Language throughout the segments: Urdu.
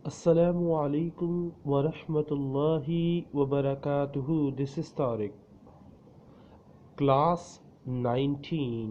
Assalamu alaikum wa rahmatullahi wa barakatuhu. This is Tariq. Class 19,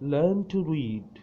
Learn to read.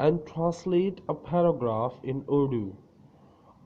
And translate a paragraph in Urdu.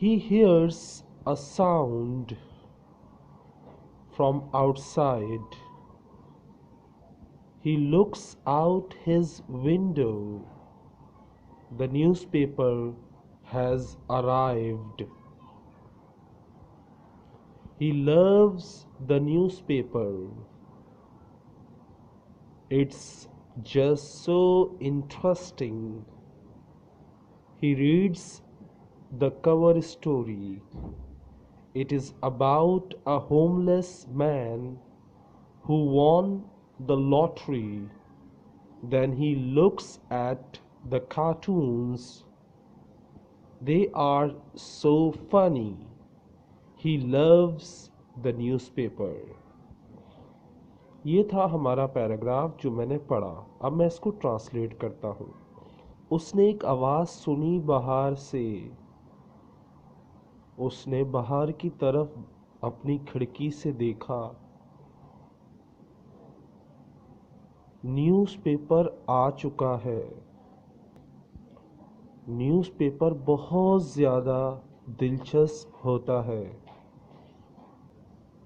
He hears a sound from outside. He looks out his window. The newspaper has arrived. He loves the newspaper. It's just so interesting. He reads the cover story. It is about a homeless man who won the lottery. Then he looks at the cartoons. They are so funny. He loves the newspaper. یہ تھا ہمارا پیراگراف جو میں نے پڑھا. اب میں اس کو ٹرانسلیٹ کرتا ہوں. اس نے ایک آواز سنی باہر سے. اس نے باہر کی طرف اپنی کھڑکی سے دیکھا. نیوز پیپر آ چکا ہے. نیوز پیپر بہت زیادہ دلچسپ ہوتا ہے.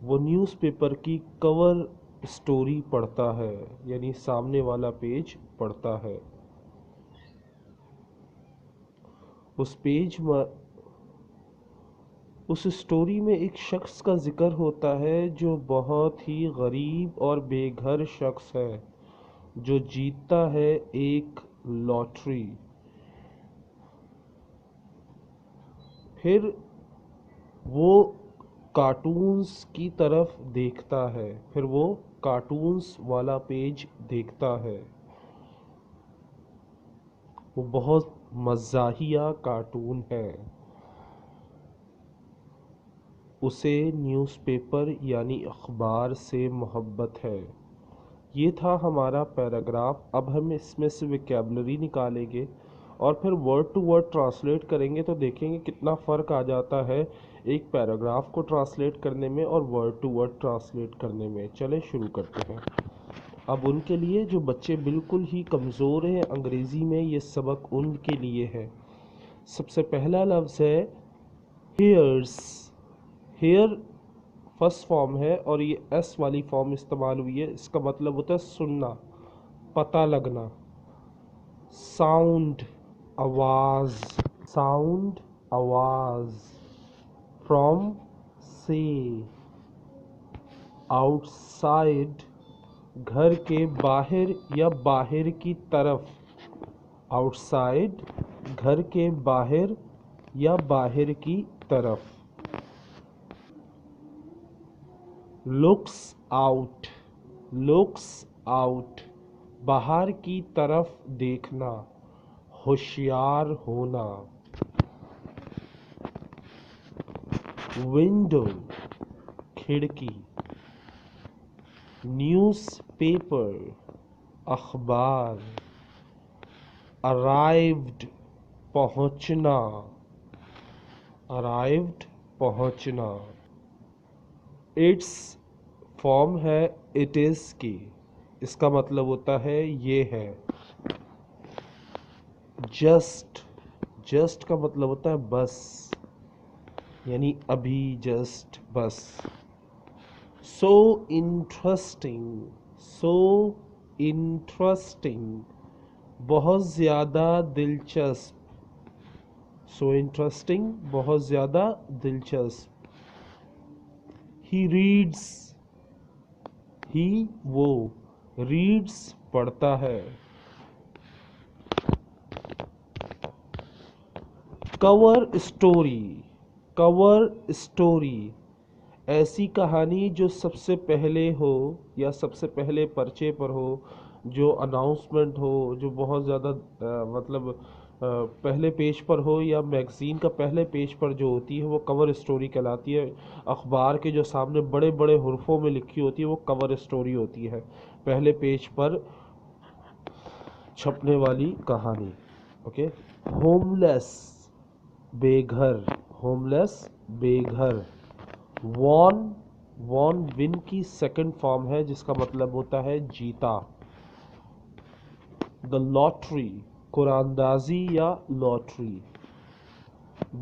وہ نیوز پیپر کی کور سٹوری پڑھتا ہے، یعنی سامنے والا پیج پڑھتا ہے. اس سٹوری میں ایک شخص کا ذکر ہوتا ہے جو بہت ہی غریب اور بے گھر شخص ہے، جو جیتتا ہے ایک لاٹری. پھر وہ کارٹونز کی طرف دیکھتا ہے، پھر وہ کارٹونز والا پیج دیکھتا ہے. وہ بہت مزاحیہ کارٹون ہے. اسے نیوز پیپر یعنی اخبار سے محبت ہے. یہ تھا ہمارا پیراگراف. اب ہم اس میں سے ویکیبلری نکالیں گے اور پھر ورڈ ٹو ورڈ ٹرانسلیٹ کریں گے تو دیکھیں گے کتنا فرق آ جاتا ہے ایک پیراگراف کو ٹرانسلیٹ کرنے میں اور ورڈ ٹو ورڈ ٹرانسلیٹ کرنے میں. چلیں شروع کرتے ہیں. اب ان کے لیے جو بچے بالکل ہی کمزور ہیں انگریزی میں، یہ سبق ان کے لیے ہے. سب سے پہلا لفظ ہے ہیئرس. ہیئر فرسٹ فارم ہے اور یہ ایس والی فارم استعمال ہوئی ہے. اس کا مطلب ہوتا ہے سننا، پتہ لگنا. ساؤنڈ آواز. ساؤنڈ آواز. فرام سے. آؤٹ سائڈ گھر کے باہر یا باہر کی طرف. آؤٹ سائڈ گھر کے باہر یا باہر کی طرف. Looks out. لکس آؤٹ باہر کی طرف دیکھنا، ہوشیار ہونا. ونڈو کھڑکی. نیوز پیپر اخبار. ارائیوڈ پہنچنا. ارائیوڈ پہنچنا. اٹس فارم ہے اٹ از کی. اس کا مطلب ہوتا ہے یہ ہے. جسٹ. جسٹ کا مطلب ہوتا ہے بس، یعنی ابھی جسٹ بس. So interesting. سو انٹرسٹنگ بہت زیادہ دلچسپ. سو انٹرسٹنگ بہت زیادہ دلچسپ. ہی ریڈس. ہی وہ. ریڈس پڑھتا ہے. کور اسٹوری. کور اسٹوری ایسی کہانی جو سب سے پہلے ہو یا سب سے پہلے پرچے پر ہو، جو اناؤنسمنٹ ہو، جو بہت زیادہ مطلب پہلے پیج پر ہو، یا میگزین کا پہلے پیج پر جو ہوتی ہے وہ کور اسٹوری کہلاتی ہے. اخبار کے جو سامنے بڑے بڑے حروفوں میں لکھی ہوتی ہے وہ کور اسٹوری ہوتی ہے، پہلے پیج پر چھپنے والی کہانی. اوکے. ہوم لیس، بے گھر. ہوم لیس، بے گھر. وان، وان ون کی سیکنڈ فارم ہے جس کا مطلب ہوتا ہے جیتا. دا لاٹری، قراندازی یا لاٹری.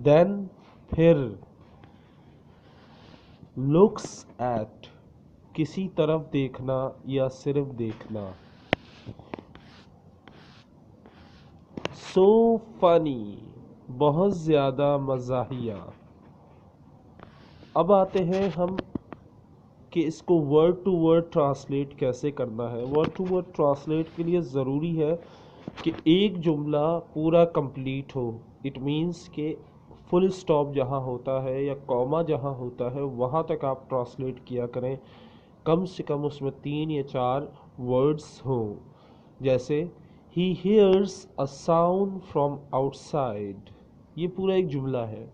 دین، پھر. لکس ایٹ، کسی طرف دیکھنا یا صرف دیکھنا. سو فنی، بہت زیادہ مزاحیہ. اب آتے ہیں ہم کہ اس کو ورڈ ٹو ورڈ ٹرانسلیٹ کیسے کرنا ہے. ورڈ ٹو ورڈ ٹرانسلیٹ کے لیے ضروری ہے کہ ایک جملہ پورا کمپلیٹ ہو. اٹ مینس کہ فل اسٹاپ جہاں ہوتا ہے یا کوما جہاں ہوتا ہے وہاں تک آپ ٹرانسلیٹ کیا کریں. کم سے کم اس میں 3 یا 4 ورڈز ہوں. جیسے ہی hears a sound from outside, یہ پورا ایک جملہ ہے.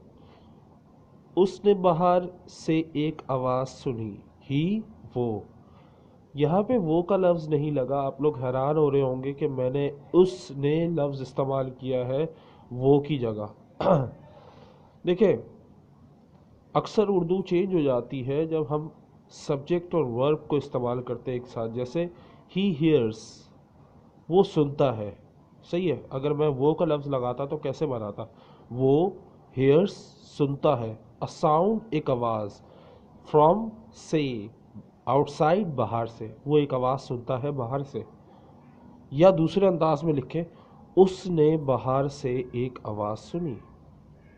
اس نے باہر سے ایک آواز سنی. ہی، وہ. یہاں پہ وہ کا لفظ نہیں لگا. آپ لوگ حیران ہو رہے ہوں گے کہ میں نے اس نے لفظ استعمال کیا ہے وہ کی جگہ. دیکھیں، اکثر اردو چینج ہو جاتی ہے جب ہم سبجیکٹ اور ورب کو استعمال کرتے ہیں ایک ساتھ. جیسے ہی ہیئرس، وہ سنتا ہے. صحیح ہے. اگر میں وہ کا لفظ لگاتا تو کیسے بناتا؟ وہ ہیئرس، سنتا ہے. اے ساؤنڈ، ایک آواز. فرام، سے. آؤٹ سائڈ، باہر سے. وہ ایک آواز سنتا ہے باہر سے. یا دوسرے انداز میں لکھیں، اس نے باہر سے ایک آواز سنی.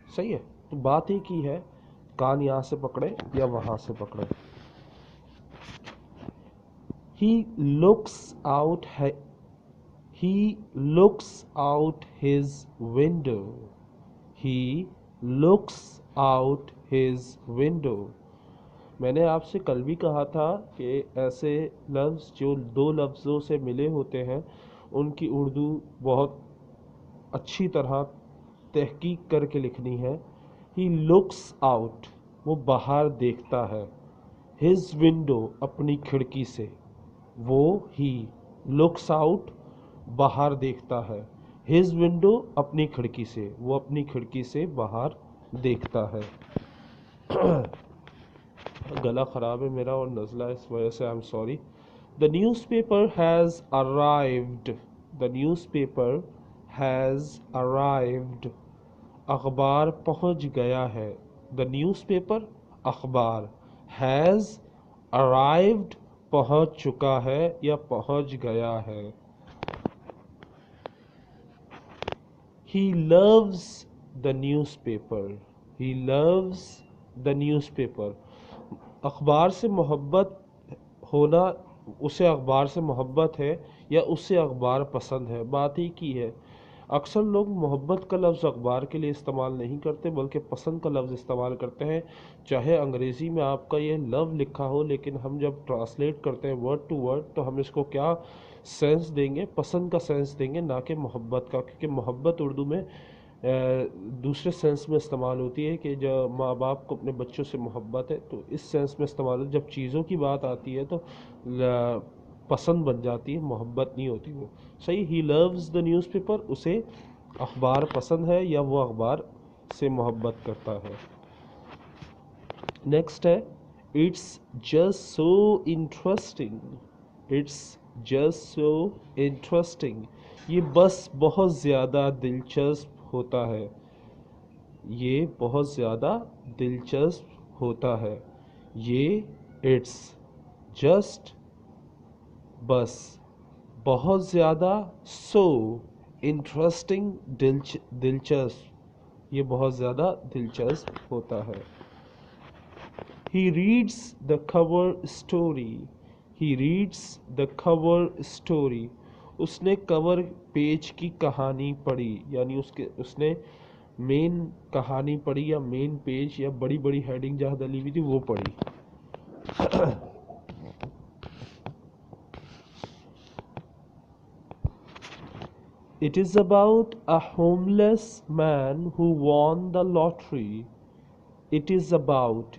صحیح ہے. تو بات ایک ہی ہے، کان یہاں سے پکڑے یا وہاں سے پکڑے. He looks out, he looks out his window. He looks out his window. میں نے آپ سے کل بھی کہا تھا کہ ایسے لفظ جو 2 لفظوں سے ملے ہوتے ہیں ان کی اردو بہت اچھی طرح تحقیق کر کے لکھنی ہے. ہی لکس آؤٹ، وہ باہر دیکھتا ہے. ہز ونڈو، اپنی کھڑکی سے. وہ، ہی لکس آؤٹ، باہر دیکھتا ہے. ہز ونڈو، اپنی کھڑکی سے. وہ اپنی کھڑکی سے باہر دیکھتا ہے. گلا خراب ہے میرا اور نزلہ اس وجہ سے I'm sorry. The newspaper has arrived. The newspaper has arrived. اخبار پہنچ گیا ہے. The newspaper، اخبار. has arrived، پہنچ چکا ہے یا پہنچ گیا ہے. He loves the newspaper. He loves the newspaper. اخبار سے محبت ہونا، اسے اخبار سے محبت ہے یا اسے اخبار پسند ہے، بات ہی کی ہے. اکثر لوگ محبت کا لفظ اخبار کے لیے استعمال نہیں کرتے بلکہ پسند کا لفظ استعمال کرتے ہیں. چاہے انگریزی میں آپ کا یہ لو لکھا ہو لیکن ہم جب ٹرانسلیٹ کرتے ہیں ورڈ ٹو ورڈ تو ہم اس کو کیا سینس دیں گے؟ پسند کا سینس دیں گے، نہ کہ محبت کا. کیونکہ محبت اردو میں دوسرے سینس میں استعمال ہوتی ہے کہ جب ماں باپ کو اپنے بچوں سے محبت ہے تو اس سینس میں استعمال ہوتی ہے. جب چیزوں کی بات آتی ہے تو پسند بن جاتی ہے، محبت نہیں ہوتی وہ. صحیح. ہی لوز دا نیوز پیپر، اسے اخبار پسند ہے یا وہ اخبار سے محبت کرتا ہے. نیکسٹ ہے it's just so interesting. It's just so interesting, یہ بس بہت زیادہ دلچسپ ہوتا ہے. یہ بہت زیادہ دلچسپ ہوتا ہے. یہ اٹس جسٹ، بس، بہت زیادہ، سو انٹرسٹنگ، دلچسپ، یہ بہت زیادہ دلچسپ ہوتا ہے. He reads the cover story. He reads the cover story. اس نے کور پیج کی کہانی پڑھی، یعنی اس نے مین کہانی پڑھی یا مین پیج یا بڑی بڑی ہیڈنگ جہاں ڈلی ہوئی تھی وہ پڑھی. It is about a homeless man who won the lottery. It is about,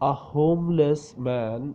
a homeless man,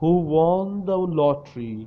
who won the lottery,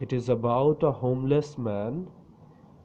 It is about a homeless man.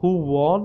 Who won,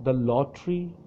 The lottery,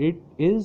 It is,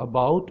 About,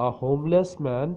A homeless man,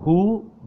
Who,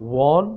Won,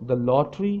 The lottery,